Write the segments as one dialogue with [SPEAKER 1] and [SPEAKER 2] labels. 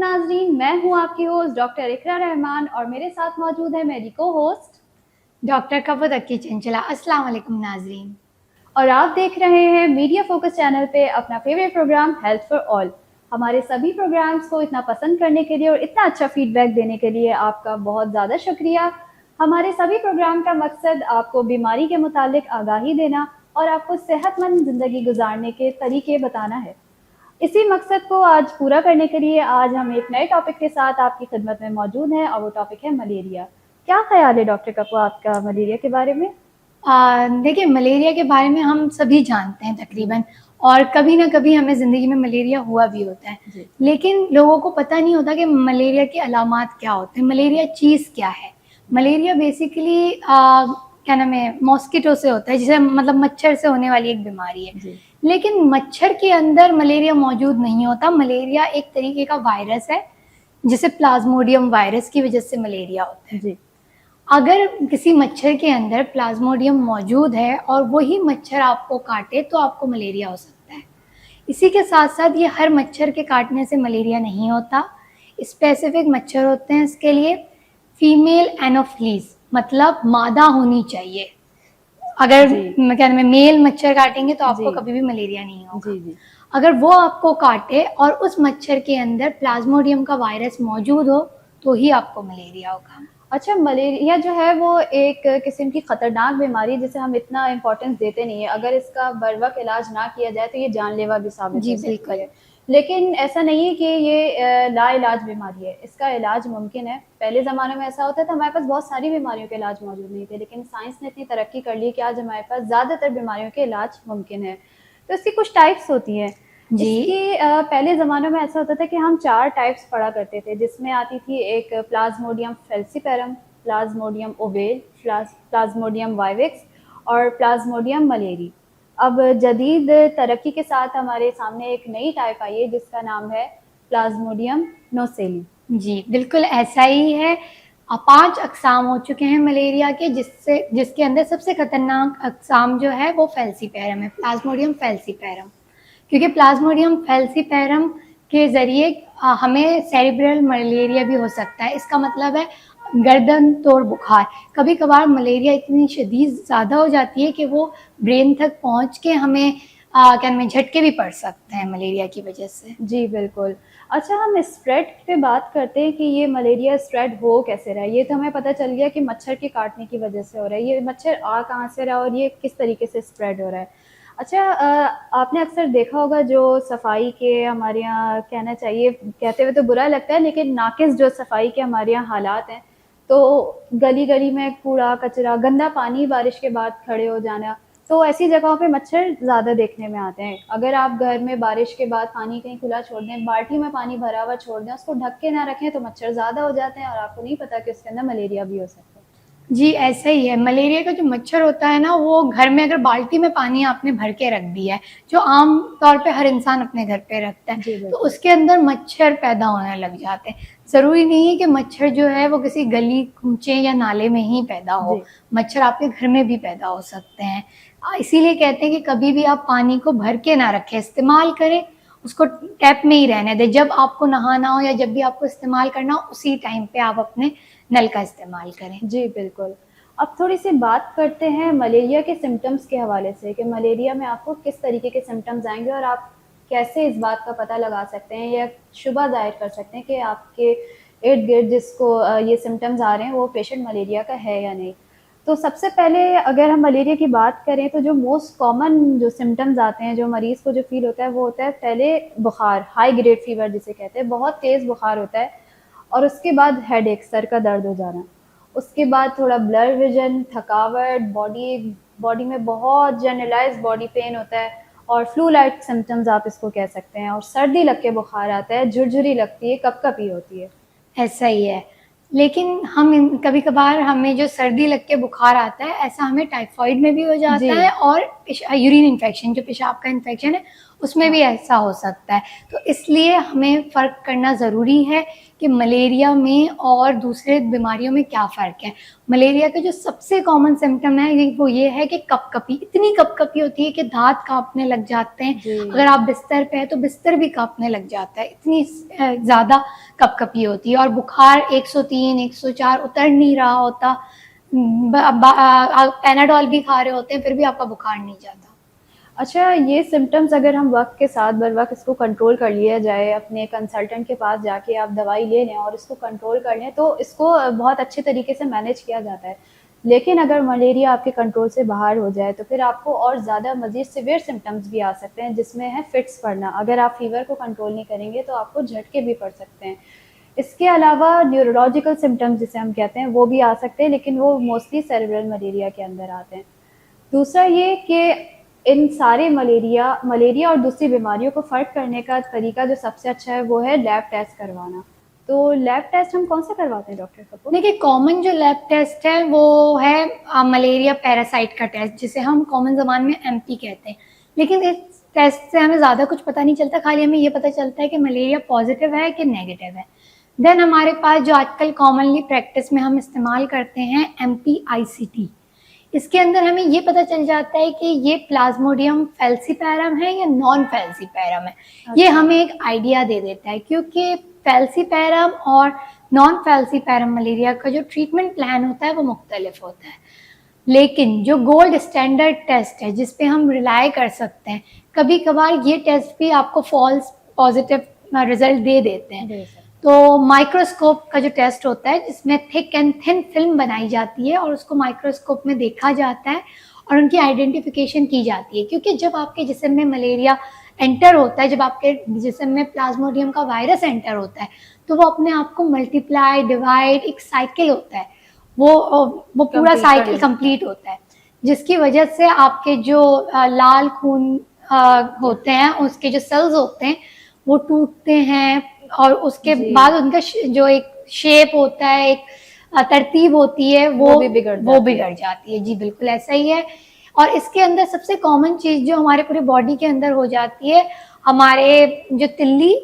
[SPEAKER 1] नाजरीन, मैं हूं आपकी होस्ट डॉक्टर इकरा रहमान और मेरे साथ मौजूद है मेरी को होस्ट
[SPEAKER 2] डॉक्टर कपूर अक्की चंचला। अस्सलाम वालेकुम नाजरीन।
[SPEAKER 1] और आप देख रहे हैं मीडिया फोकस चैनल पे अपना favourite programme health for all. हमारे सभी प्रोग्राम्स को इतना पसंद करने के लिए और इतना अच्छा फीडबैक देने के लिए आपका बहुत ज़्यादा शुक्रिया। हमारे सभी प्रोग्राम का मकसद आपको बीमारी के मुतालिक आगाही देना और आपको सेहतमंद ज़िंदगी गुजारने के तरीके बताना है। इसी मकसद को आज पूरा करने के लिए आज हम एक नए टॉपिक के साथ आपकी खिदमत में मौजूद हैं और वो टॉपिक है मलेरिया। क्या ख्याल है डॉक्टर कपूर आपका मलेरिया के बारे में?
[SPEAKER 2] देखिए, मलेरिया के बारे में हम सभी जानते हैं तकरीबन, और कभी ना कभी हमें ज़िंदगी में मलेरिया हुआ भी होता है।
[SPEAKER 1] जी।
[SPEAKER 2] लेकिन लोगों को पता नहीं होता कि मलेरिया के अलामात क्या होते हैं, मलेरिया चीज़ क्या है। मलेरिया बेसिकली क्या नाम है, मॉस्किटो से होता है, जिसे मतलब मच्छर से होने वाली एक बीमारी है।
[SPEAKER 1] जी।
[SPEAKER 2] लेकिन मच्छर के अंदर मलेरिया मौजूद नहीं होता। मलेरिया एक तरीके का वायरस है, जिसे प्लाज्मोडियम वायरस की वजह से मलेरिया होता है।
[SPEAKER 1] जी।
[SPEAKER 2] अगर किसी मच्छर के अंदर प्लाज्मोडियम मौजूद है और वही मच्छर आपको काटे तो आपको मलेरिया हो सकता है। इसी के साथ साथ ये हर मच्छर के काटने से मलेरिया नहीं होता। स्पेसिफिक मच्छर होते हैं इसके लिए। फीमेल एनोफ्लीज मतलब मादा होनी चाहिए। अगर
[SPEAKER 1] जी।
[SPEAKER 2] क्या नाम है, मेल मच्छर काटेंगे तो
[SPEAKER 1] जी।
[SPEAKER 2] आपको कभी भी मलेरिया नहीं होगा।
[SPEAKER 1] जी। जी।
[SPEAKER 2] अगर वो आपको काटे और उस मच्छर के अंदर प्लाज्मोडियम का वायरस मौजूद हो तो ही आपको मलेरिया होगा।
[SPEAKER 1] अच्छा, मलेरिया जो है वो एक किस्म की खतरनाक बीमारी है जिसे हम इतना इम्पोर्टेंस देते नहीं है। अगर इसका बरवक्त इलाज ना किया जाए तो ये जानलेवा भी साबित
[SPEAKER 2] जी
[SPEAKER 1] हो सकती
[SPEAKER 2] बिल्कुल।
[SPEAKER 1] है। लेकिन ऐसा नहीं है कि ये लाइलाज बीमारी है, इसका इलाज मुमकिन है। पहले ज़माने में ऐसा होता था, हमारे पास बहुत सारी बीमारियों के इलाज मौजूद नहीं थे, लेकिन साइंस ने इतनी तरक्की कर ली कि आज हमारे पास ज़्यादातर बीमारियों के इलाज मुमकिन है। तो इसकी कुछ टाइप्स होती हैं।
[SPEAKER 2] जी
[SPEAKER 1] इसकी पहले ज़मानों में ऐसा होता था कि हम 4 टाइप्स पढ़ा करते थे, जिसमें आती थी एक Plasmodium falciparum, Plasmodium oval, Plasmodium vivax और प्लाज्मोडियम मलेरी। अब जदीद तरक्की के साथ हमारे सामने एक नई टाइप आई है जिसका नाम है प्लाज्मोडियम नोसेली।
[SPEAKER 2] जी बिल्कुल ऐसा ही है। 5 अक़साम हो चुके हैं मलेरिया के, जिसके अंदर सबसे खतरनाक अक़साम जो है वो फेल्सीपेरम है, प्लाज्मोडियम फेल्सीपेरम। क्योंकि प्लाज्मोडियम फेल्सीपेरम के ज़रिए हमें सेरिब्रल मलेरिया भी हो सकता है। इसका मतलब है गर्दन तोड़ बुखार। कभी कभार मलेरिया इतनी शदीद ज़्यादा हो जाती है कि वो ब्रेन तक पहुंच के हमें क्या नाम है, झटके भी पड़ सकते हैं मलेरिया की वजह से।
[SPEAKER 1] जी बिल्कुल। अच्छा, हम स्प्रेड पे बात करते हैं कि ये मलेरिया स्प्रेड हो कैसे रहा है। ये तो हमें पता चल गया कि मच्छर के काटने की वजह से हो रहा है। ये मच्छर आ कहाँ से रहा है और ये किस तरीके से स्प्रेड हो रहा है। अच्छा, आपने अक्सर देखा होगा जो सफाई के हमारे यहाँ कहना चाहिए, कहते हुए तो बुरा लगता है, लेकिन नाकिस जो सफाई के हमारे यहाँ हालात हैं, तो गली गली में कूड़ा कचरा, गंदा पानी बारिश के बाद खड़े हो जाना, तो ऐसी जगहों पे मच्छर ज़्यादा देखने में आते हैं। अगर आप घर में बारिश के बाद पानी कहीं खुला छोड़ दें, बाल्टी में पानी भरा हुआ छोड़ दें, उसको ढक के ना रखें, तो मच्छर ज़्यादा हो जाते हैं और आपको नहीं पता कि उसके अंदर मलेरिया भी हो सकता है।
[SPEAKER 2] जी ऐसा ही है। मलेरिया का जो मच्छर होता है ना, वो घर में अगर बाल्टी में पानी आपने भर के रख दिया है, जो आम तौर पे हर इंसान अपने घर पे रखता है,
[SPEAKER 1] जी
[SPEAKER 2] तो
[SPEAKER 1] बिल्कुल।
[SPEAKER 2] उसके अंदर मच्छर पैदा होने लग जाते हैं। ज़रूरी नहीं है कि मच्छर जो है वो किसी गली कूचे या नाले में ही पैदा हो,
[SPEAKER 1] जी।
[SPEAKER 2] मच्छर आपके घर में भी पैदा हो सकते हैं। इसीलिए कहते हैं कि कभी भी आप पानी को भर के ना रखें, इस्तेमाल करें, उसको टैप में ही रहने दें। जब आपको नहाना हो या जब भी आपको इस्तेमाल करना हो, उसी टाइम पे आप अपने नल का इस्तेमाल करें।
[SPEAKER 1] जी बिल्कुल। अब थोड़ी सी बात करते हैं मलेरिया के सिम्टम्स के हवाले से कि मलेरिया में आपको किस तरीके के सिम्टम्स आएंगे और आप कैसे इस बात का पता लगा सकते हैं या शुबा ज़ाहिर कर सकते हैं कि आपके इर्द गिर्द जिसको ये सिम्टम्स आ रहे हैं वो पेशेंट मलेरिया का है या नहीं। तो सबसे पहले अगर हम मलेरिया की बात करें तो जो मोस्ट कॉमन जो सिम्टम्स आते हैं, जो मरीज़ को जो फील होता है, वो होता है पहले बुखार, हाई ग्रेड फीवर जिसे कहते हैं, बहुत तेज़ बुखार होता है। और उसके बाद हेडेक, सर का दर्द हो जाना। उसके बाद थोड़ा ब्लर विजन, थकावट, बॉडी में बहुत जनरलाइज्ड बॉडी पेन होता है और फ्लू लाइक सिम्टम्स आप इसको कह सकते हैं, और सर्दी लग के बुखार आता है, झुरझुरी लगती है, कपकपी होती है।
[SPEAKER 2] ऐसा ही है। लेकिन हम कभी कभार हमें जो सर्दी लग के बुखार आता है, ऐसा हमें टाइफाइड में भी हो
[SPEAKER 1] जी।
[SPEAKER 2] जाता है, और यूरिन इन्फेक्शन, जो पेशाब का इन्फेक्शन है, उसमें
[SPEAKER 1] हाँ।
[SPEAKER 2] भी ऐसा हो सकता है। तो इसलिए हमें फ़र्क करना ज़रूरी है कि मलेरिया में और दूसरे बीमारियों में क्या फ़र्क है। मलेरिया का जो सबसे कॉमन सिम्टम है वो ये है कि कपकपी, इतनी कपकपी होती है कि दाँत काँपने लग जाते हैं। अगर आप बिस्तर पे हैं तो बिस्तर भी काँपने लग जाता है, इतनी ज़्यादा कपकपी होती है। और बुखार 103, 104 उतर नहीं रहा होता। पैनाडॉल भी खा रहे होते हैं फिर भी आपका बुखार नहीं जाता।
[SPEAKER 1] अच्छा, ये सिम्टम्स अगर हम वक्त के साथ बर वक्त इसको कंट्रोल कर लिया जाए, अपने कंसल्टेंट के पास जाके आप दवाई ले लें और इसको कंट्रोल कर लें, तो इसको बहुत अच्छे तरीके से मैनेज किया जाता है। लेकिन अगर मलेरिया आपके कंट्रोल से बाहर हो जाए तो फिर आपको और ज़्यादा मज़ीद सिवियर सिम्टम्स भी आ सकते हैं, जिसमें है फिट्स पड़ना। अगर आप फीवर को कंट्रोल नहीं करेंगे तो आपको झटके भी पड़ सकते हैं। इसके अलावा न्यूरोलॉजिकल सिम्टम्स जिसे हम कहते हैं वो भी आ सकते हैं, लेकिन वो मोस्टली सेरेब्रल मलेरिया के अंदर आते हैं। दूसरा ये कि इन सारे मलेरिया और दूसरी बीमारियों को फ़र्क करने का तरीका जो सबसे अच्छा है वो है लैब टेस्ट करवाना। तो लैब टेस्ट हम कौन सा करवाते हैं डॉक्टर कपूर?
[SPEAKER 2] देखिए, कॉमन जो लैब टेस्ट है वो है मलेरिया पैरासाइट का टेस्ट, जिसे हम कॉमन ज़बान में एमपी कहते हैं। लेकिन इस टेस्ट से हमें ज़्यादा कुछ पता नहीं चलता, खाली हमें ये पता चलता है कि मलेरिया पॉजिटिव है कि नेगेटिव है। देन हमारे पास जो आजकल कॉमनली प्रैक्टिस में हम इस्तेमाल करते हैं MPICT। इसके अंदर हमें ये पता चल जाता है कि ये प्लाज्मोडियम फैल्सीपैरम है या नॉन फैल्सीपैरम है। ये हमें एक आइडिया दे देता है, क्योंकि फैल्सीपैरम और नॉन फैल्सीपैरम मलेरिया का जो ट्रीटमेंट प्लान होता है वो मुख्तलिफ होता है। लेकिन जो गोल्ड स्टैंडर्ड टेस्ट है जिस पे हम रिलाई कर सकते हैं, कभी कभार ये टेस्ट भी आपको फॉल्स पॉजिटिव रिजल्ट दे देते हैं। तो माइक्रोस्कोप का जो टेस्ट होता है जिसमें थिक एंड थिन फिल्म बनाई जाती है और उसको माइक्रोस्कोप में देखा जाता है और उनकी आइडेंटिफिकेशन की जाती है, क्योंकि जब आपके जिस्म में मलेरिया एंटर होता है, जब आपके जिस्म में प्लाज्मोडियम का वायरस एंटर होता है, तो वो अपने आप को मल्टीप्लाई डिवाइड, एक साइकिल होता है, वो पूरा साइकिल कंप्लीट होता है, जिसकी वजह से आपके जो लाल खून होते हैं, उसके जो सेल्स होते हैं वो टूटते हैं और उसके बाद उनका जो एक शेप होता है, एक तरतीब होती है, वो बिगड़ जाती है। जी बिल्कुल ऐसा ही है। और इसके अंदर सबसे कॉमन चीज जो हमारे पूरे बॉडी के अंदर हो जाती है, हमारे जो तिल्ली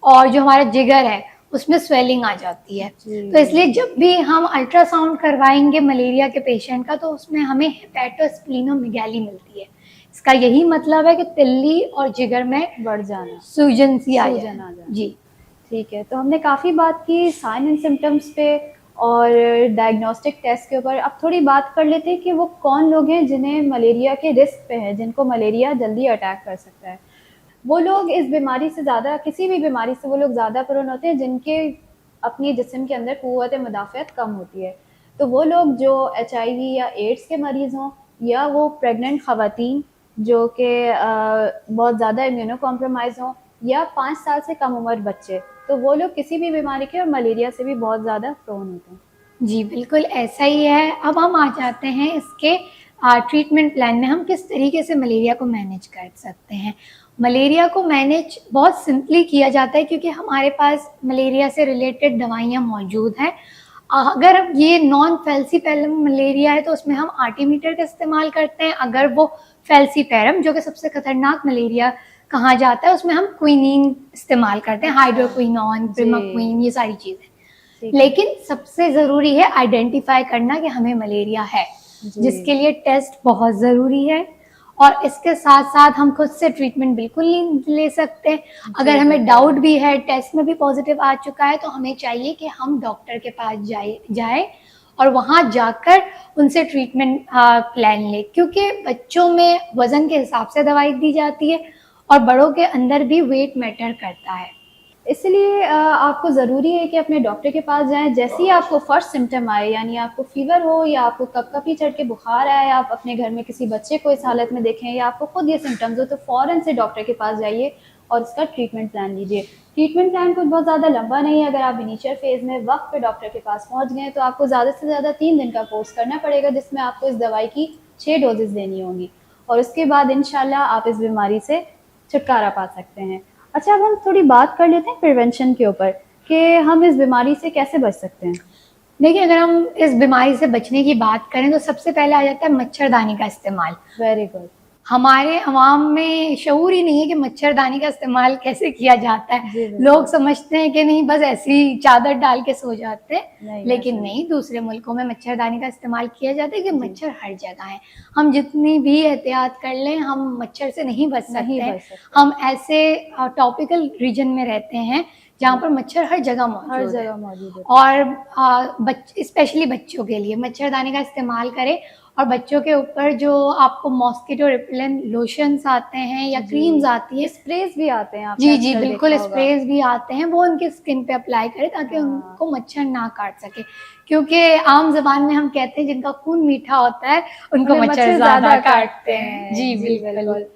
[SPEAKER 2] और जो हमारा जिगर है उसमें स्वेलिंग आ जाती है। तो इसलिए जब भी हम अल्ट्रासाउंड करवाएंगे मलेरिया के पेशेंट का, तो उसमें हमें हेपेटोस्प्लीनोमेगाली मिलती है। इसका यही मतलब है कि तिल्ली और जिगर में
[SPEAKER 1] बढ़ जाना,
[SPEAKER 2] सूजन सी आ जाना। जी
[SPEAKER 1] ठीक है, तो हमने काफ़ी बात की साइन एंड सिम्टम्स पे और डायग्नोस्टिक टेस्ट के ऊपर। अब थोड़ी बात कर लेते हैं कि वो कौन लोग हैं जिन्हें मलेरिया के रिस्क पे है, जिनको मलेरिया जल्दी अटैक कर सकता है। वो लोग इस बीमारी से ज़्यादा, किसी भी बीमारी से वो लोग ज़्यादा प्रोन होते हैं जिनके अपनी जिस्म के अंदर क़ुव्वत मुदाफ़अत कम होती है। तो वो लोग जो HIV या एड्स के मरीज़ हों, या वो प्रेग्नेंट ख़वातीन जो कि बहुत ज़्यादा इम्यूनो कॉम्प्रोमाइज़ हों, या 5 साल से कम उम्र बच्चे, तो वो लोग किसी भी बीमारी के और मलेरिया से भी बहुत ज़्यादा प्रोन होते हैं।
[SPEAKER 2] जी बिल्कुल ऐसा ही है। अब हम आ जाते हैं इसके ट्रीटमेंट प्लान में, हम किस तरीके से मलेरिया को मैनेज कर सकते हैं। मलेरिया को मैनेज बहुत सिंपली किया जाता है, क्योंकि हमारे पास मलेरिया से रिलेटेड दवाइयाँ मौजूद हैं। अगर ये नॉन फैल्सीपैरम मलेरिया है तो उसमें हम आर्टीमीटर का इस्तेमाल करते हैं। अगर वो फैल्सीपैरम जो कि सबसे खतरनाक मलेरिया कहा जाता है, उसमें हम क्विनीन इस्तेमाल करते हैं, हाइड्रोक्विनोन, प्रिमाक्विन, ये सारी चीज़ें। लेकिन सबसे ज़रूरी है आइडेंटिफाई करना कि हमें मलेरिया है, जिसके लिए टेस्ट बहुत ज़रूरी है। और इसके साथ साथ हम खुद से ट्रीटमेंट बिल्कुल नहीं ले सकते। अगर हमें डाउट भी है, टेस्ट में भी पॉजिटिव आ चुका है, तो हमें चाहिए कि हम डॉक्टर के पास जाए और वहाँ जाकर उनसे ट्रीटमेंट प्लान ले, क्योंकि बच्चों में वज़न के हिसाब से दवाई दी जाती है और बड़ों के अंदर भी वेट मैटर करता है।
[SPEAKER 1] इसलिए आपको ज़रूरी है कि अपने डॉक्टर के पास जाएं। जैसे ही आपको फर्स्ट सिम्टम आए, यानी आपको फीवर हो या आपको कपकपी चढ़ के बुखार आए, आप अपने घर में किसी बच्चे को इस हालत में देखें या आपको खुद ये सिम्टम्स हो, तो फ़ौरन से डॉक्टर के पास जाइए और इसका ट्रीटमेंट प्लान लीजिए। ट्रीटमेंट प्लान कुछ बहुत ज़्यादा लंबा नहीं है। अगर आप इनिशियल फेज़ में वक्त पे डॉक्टर के पास पहुँच गए तो आपको ज़्यादा से ज़्यादा 3 दिन का कोर्स करना पड़ेगा, जिसमें आपको इस दवाई की 6 डोजेज़ देनी होंगी और उसके बाद इंशाल्लाह आप इस बीमारी से छुटकारा पा सकते हैं। अच्छा, अब हम थोड़ी बात कर लेते हैं प्रिवेंशन के ऊपर कि हम इस बीमारी से कैसे बच सकते हैं।
[SPEAKER 2] देखिए, अगर हम इस बीमारी से बचने की बात करें तो सबसे पहले आ जाता है मच्छरदानी का इस्तेमाल।
[SPEAKER 1] Very good.
[SPEAKER 2] हमारे अवाम में शऊर ही नहीं है कि मच्छरदानी का इस्तेमाल कैसे किया जाता है।
[SPEAKER 1] जी, बिल्कुल।
[SPEAKER 2] लोग समझते हैं कि नहीं बस ऐसी चादर डाल के सो जाते हैं,
[SPEAKER 1] नहीं,
[SPEAKER 2] लेकिन
[SPEAKER 1] ऐसा
[SPEAKER 2] नहीं, दूसरे मुल्कों में मच्छरदानी का इस्तेमाल किया जाता है कि
[SPEAKER 1] जी।
[SPEAKER 2] मच्छर हर जगह है। हम जितनी भी एहतियात कर लें, हम मच्छर से नहीं बच
[SPEAKER 1] नहीं
[SPEAKER 2] सकते हैं।
[SPEAKER 1] बच सकते।
[SPEAKER 2] हम ऐसे टॉपिकल रीजन में रहते हैं जहाँ
[SPEAKER 1] जी।
[SPEAKER 2] पर मच्छर हर जगह
[SPEAKER 1] हर
[SPEAKER 2] मौजूद है।
[SPEAKER 1] जगह मौजूद होते हैं।
[SPEAKER 2] और स्पेशली बच्चों के लिए मच्छरदानी का इस्तेमाल करें, और बच्चों के ऊपर जो आपको मॉस्किटो रिपेलेंट लोशंस आते हैं या क्रीम्स आती हैं,
[SPEAKER 1] स्प्रेज भी आते हैं, आपने
[SPEAKER 2] जी जी
[SPEAKER 1] अक्सर
[SPEAKER 2] बिल्कुल,
[SPEAKER 1] देखा होगा।
[SPEAKER 2] स्प्रेज भी आते हैं, वो उनकी स्किन पे अप्लाई करें ताकि
[SPEAKER 1] हाँ।
[SPEAKER 2] उनको मच्छर ना काट सके। क्योंकि आम जबान में हम कहते हैं जिनका खून मीठा होता है उनको
[SPEAKER 1] उन्हें
[SPEAKER 2] मच्छर ज्यादा काटते हैं। जी बिल्कुल।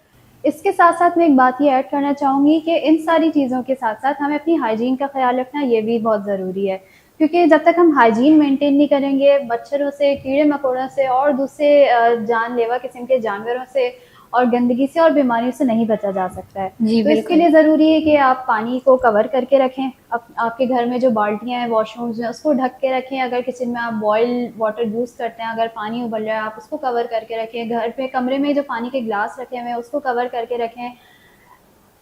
[SPEAKER 1] इसके साथ-साथ मैं एक बात ये ऐड करना चाहूँगी कि इन सारी चीज़ों के साथ-साथ हमें अपनी हाइजीन का ख़्याल रखना ये भी बहुत ज़रूरी है। क्योंकि जब तक हम हाइजीन मेंटेन नहीं करेंगे, मच्छरों से, कीड़े-मकोड़ों से और दूसरे जानलेवा किस्म के जानवरों से और गंदगी से और बीमारियों से नहीं बचा जा सकता है।
[SPEAKER 2] जी
[SPEAKER 1] तो इसके
[SPEAKER 2] बिल्कुल।
[SPEAKER 1] लिए ज़रूरी है कि आप पानी को कवर करके रखें। आपके घर में जो बाल्टियाँ हैं, वॉशरूम्स हैं, उसको ढक के रखें। अगर किचन में आप बॉयल वाटर यूज़ करते हैं, अगर पानी उबल रहा है, आप उसको कवर करके रखें। घर पे कमरे में जो पानी के ग्लास रखे हुए हैं, उसको कवर करके रखें।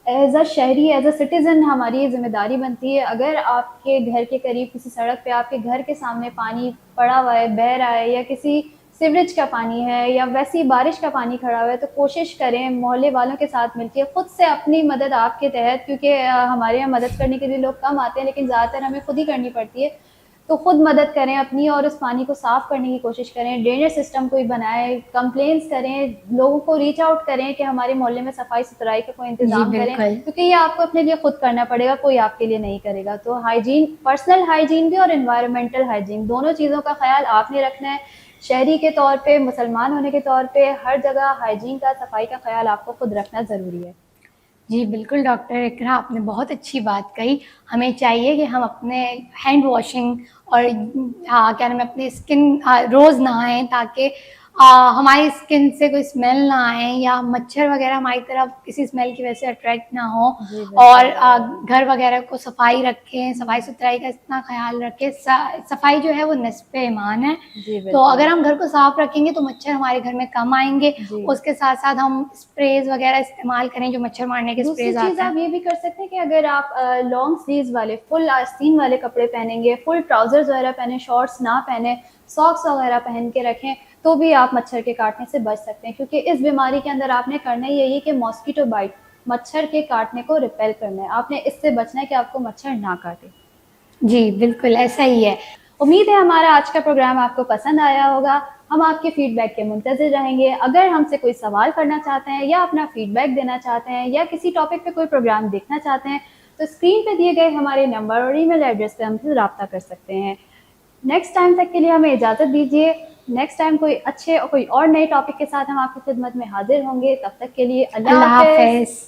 [SPEAKER 1] एज़ अ शहरी, एज़ अ सिटीज़न हमारी ये ज़िम्मेदारी बनती है, अगर आपके घर के करीब किसी सड़क पे आपके घर के सामने पानी पड़ा हुआ है, बह रहा है, या किसी सीवरेज का पानी है या वैसे ही बारिश का पानी खड़ा हुआ है, तो कोशिश करें मोहल्ले वालों के साथ मिलके खुद से अपनी मदद आपके तहत, क्योंकि हमारे यहाँ मदद करने के लिए लोग कम आते हैं, लेकिन ज़्यादातर हमें खुद ही करनी पड़ती है। तो खुद मदद करें अपनी और उस पानी को साफ़ करने की कोशिश करें। ड्रेनेज सिस्टम कोई बनाएँ, कंप्लेंट्स करें, लोगों को रीच आउट करें कि हमारे मोहल्ले में सफाई-सुथराई का कोई
[SPEAKER 2] जी
[SPEAKER 1] इंतज़ाम करें,
[SPEAKER 2] बिल्कुल।
[SPEAKER 1] क्योंकि ये आपको अपने लिए खुद करना पड़ेगा, कोई आपके लिए नहीं करेगा। तो हाइजीन, पर्सनल हाइजीन भी और एनवायरमेंटल हाइजीन, दोनों चीज़ों का ख़्याल आपने रखना है। शहरी के तौर पे, मुसलमान होने के तौर पे हर जगह हाइजीन का, सफाई का ख़्याल आपको खुद रखना ज़रूरी है।
[SPEAKER 2] जी बिल्कुल डॉक्टर इकरा, आपने बहुत अच्छी बात कही। हमें चाहिए कि हम अपने हैंड वॉशिंग और क्या नाम है, अपनी स्किन रोज़ नहाएं ताकि हमारी स्किन से कोई स्मेल ना आए या मच्छर वगैरह हमारी तरफ किसी स्मेल की वजह से अट्रैक्ट ना हो।
[SPEAKER 1] जी,
[SPEAKER 2] और
[SPEAKER 1] बिल्कुल।
[SPEAKER 2] घर वगैरह को सफाई रखें, सफाई सुथराई का इतना ख्याल रखें। सफाई जो है वो निस्फ़ ईमान है।
[SPEAKER 1] जी,
[SPEAKER 2] तो
[SPEAKER 1] बिल्कुल।
[SPEAKER 2] अगर हम घर को साफ रखेंगे तो मच्छर हमारे घर में कम आएंगे।
[SPEAKER 1] जी।
[SPEAKER 2] उसके साथ साथ हम स्प्रेज वगैरह इस्तेमाल करें, जो मच्छर मारने के
[SPEAKER 1] दूसरी
[SPEAKER 2] स्प्रेज
[SPEAKER 1] चीज़
[SPEAKER 2] आते हैं।
[SPEAKER 1] आप ये भी कर सकते हैं कि अगर आप लॉन्ग स्लीव्स वाले, फुल आस्तीन वाले कपड़े पहनेंगे, फुल ट्राउज़र्स वगैरह पहने, शॉर्ट्स ना पहने, सॉक्स वगैरह पहन के रखें, तो भी आप मच्छर के काटने से बच सकते हैं। क्योंकि इस बीमारी के अंदर आपने करना ही यही है कि मॉस्किटो बाइट, मच्छर के काटने को रिपेल करना है। आपने इससे बचना है कि आपको मच्छर ना काटे।
[SPEAKER 2] जी, बिल्कुल ऐसा ही है।
[SPEAKER 1] उम्मीद है हमारा आज का प्रोग्राम आपको पसंद आया होगा। हम आपके फीडबैक के मुंतज़िर रहेंगे। अगर हमसे कोई सवाल करना चाहते हैं या अपना फीडबैक देना चाहते हैं या किसी टॉपिक पे कोई प्रोग्राम देखना चाहते हैं, तो स्क्रीन पे दिए गए हमारे नंबर और ईमेल एड्रेस पे हमसे रब्ता कर सकते हैं। नेक्स्ट टाइम तक के लिए हमें इजाज़त दीजिए। नेक्स्ट टाइम कोई और नए टॉपिक के साथ हम आपकी खिदमत में हाज़िर होंगे। तब तक के लिए अल्लाह
[SPEAKER 2] अल्लाह
[SPEAKER 1] हाफ़िज़।
[SPEAKER 2] हाफ़िज़।